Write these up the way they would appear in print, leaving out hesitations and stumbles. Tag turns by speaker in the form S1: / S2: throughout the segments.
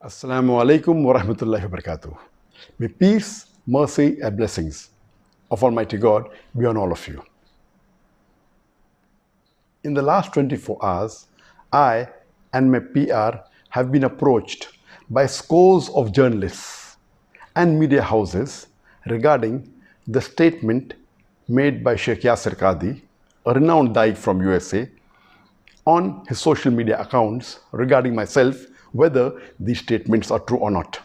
S1: Assalamu alaikum wa rahmatullahi wa barakatuh. May peace, mercy, and blessings of Almighty God be on all of you. In the last 24 hours, I and my PR have been approached by scores of journalists and media houses regarding the statement made by Sheikh Yasir Qadhi, a renowned Daik from USA, on his social media accounts regarding myself, whether these statements are true or not.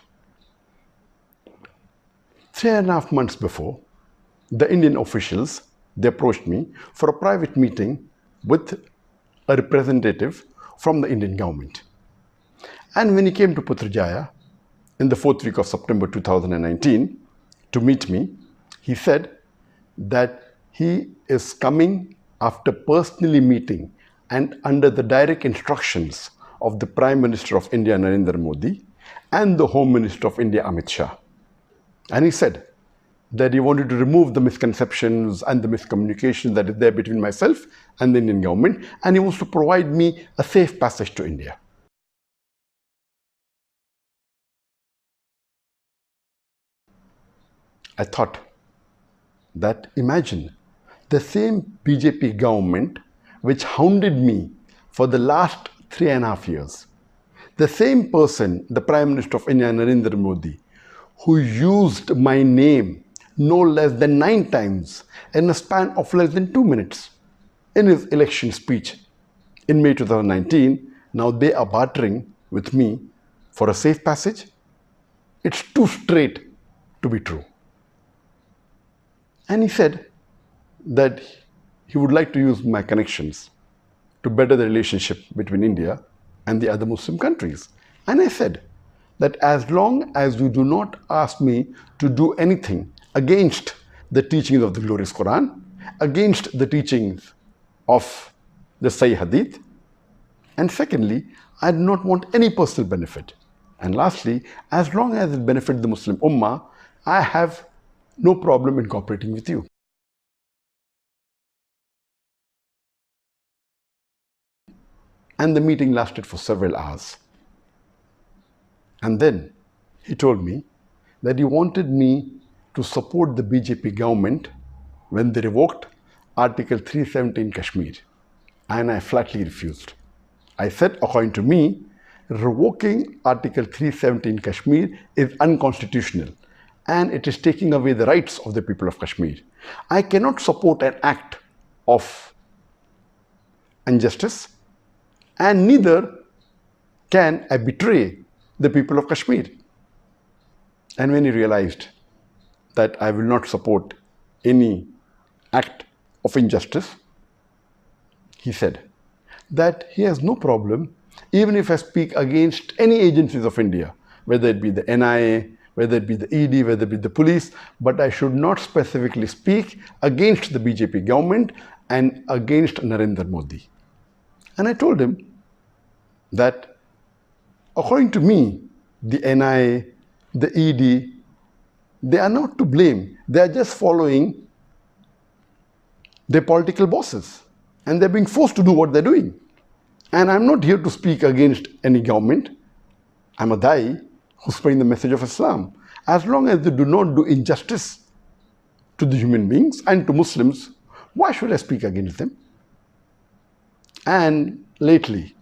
S1: 3.5 months before, the Indian officials, they approached me for a private meeting with a representative from the Indian government. And when he came to Putrajaya in the 4th week of September 2019 to meet me, he said that he is coming after personally meeting and under the direct instructions of the Prime Minister of India, Narendra Modi, and the Home Minister of India, Amit Shah. And he said that he wanted to remove the misconceptions and the miscommunication that is there between myself and the Indian government, and he wants to provide me a safe passage to India. I thought that imagine the same BJP government which hounded me for the last 3.5 years. The same person, the Prime Minister of India, Narendra Modi, who used my name no less than 9 times in a span of less than 2 minutes in his election speech in May 2019, now they are bartering with me for a safe passage. It's too straight to be true. And he said that he would like to use my connections to better the relationship between India and the other Muslim countries. And I said that as long as you do not ask me to do anything against the teachings of the glorious Quran, against the teachings of the Sahih Hadith, and secondly, I do not want any personal benefit. And lastly, as long as it benefits the Muslim Ummah, I have no problem in cooperating with you. And the meeting lasted for several hours. And then he told me that he wanted me to support the BJP government when they revoked Article 370 in Kashmir. And I flatly refused. I said, according to me, revoking Article 370 in Kashmir is unconstitutional and it is taking away the rights of the people of Kashmir. I cannot support an act of injustice, and neither can I betray the people of Kashmir. And when he realized that I will not support any act of injustice, he said that he has no problem even if I speak against any agencies of India, whether it be the NIA, whether it be the ED, whether it be the police, but I should not specifically speak against the BJP government and against Narendra Modi. And I told him that according to me, the NIA, the ED, they are not to blame. They are just following their political bosses and they're being forced to do what they're doing. And I'm not here to speak against any government. I'm a Dai who's spreading the message of Islam. As long as they do not do injustice to the human beings and to Muslims, why should I speak against them? And lately,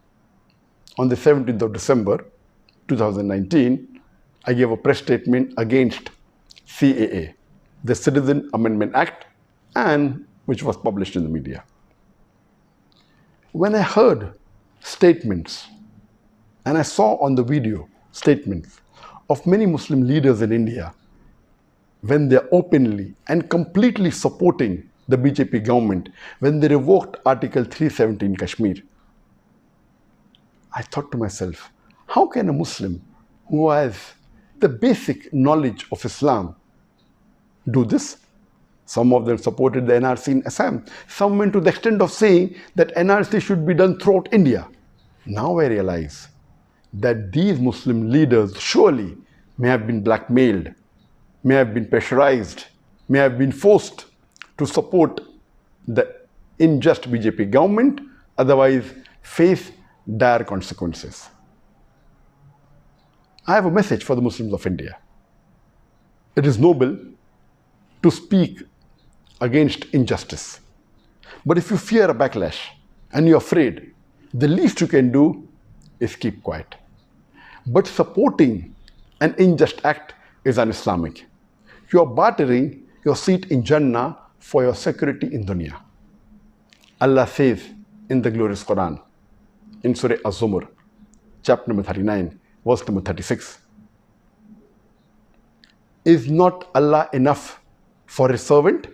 S1: on the 17th of December 2019, I gave a press statement against CAA, the Citizen Amendment Act, and which was published in the media. When I heard statements and I saw on the video statements of many Muslim leaders in India when they are openly and completely supporting the BJP government when they revoked Article 370 in Kashmir, I thought to myself, how can a Muslim who has the basic knowledge of Islam do this? Some of them supported the NRC in Assam. Some went to the extent of saying that NRC should be done throughout India. Now I realize that these Muslim leaders surely may have been blackmailed, may have been pressurized, may have been forced to support the unjust BJP government, otherwise face dire consequences. I have a message for the Muslims of India. It is noble to speak against injustice. But if you fear a backlash and you're afraid, the least you can do is keep quiet. But supporting an unjust act is un-Islamic. You are bartering your seat in Jannah for your security in dunya. Allah says in the glorious Quran, in Surah Az-Zumar, chapter number 39, verse number 36, is not Allah enough for His servant?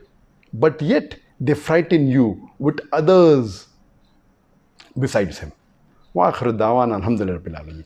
S1: But yet they frighten you with others besides Him. Wa akhiru da'wana alhamdulillahi rabbil alamin.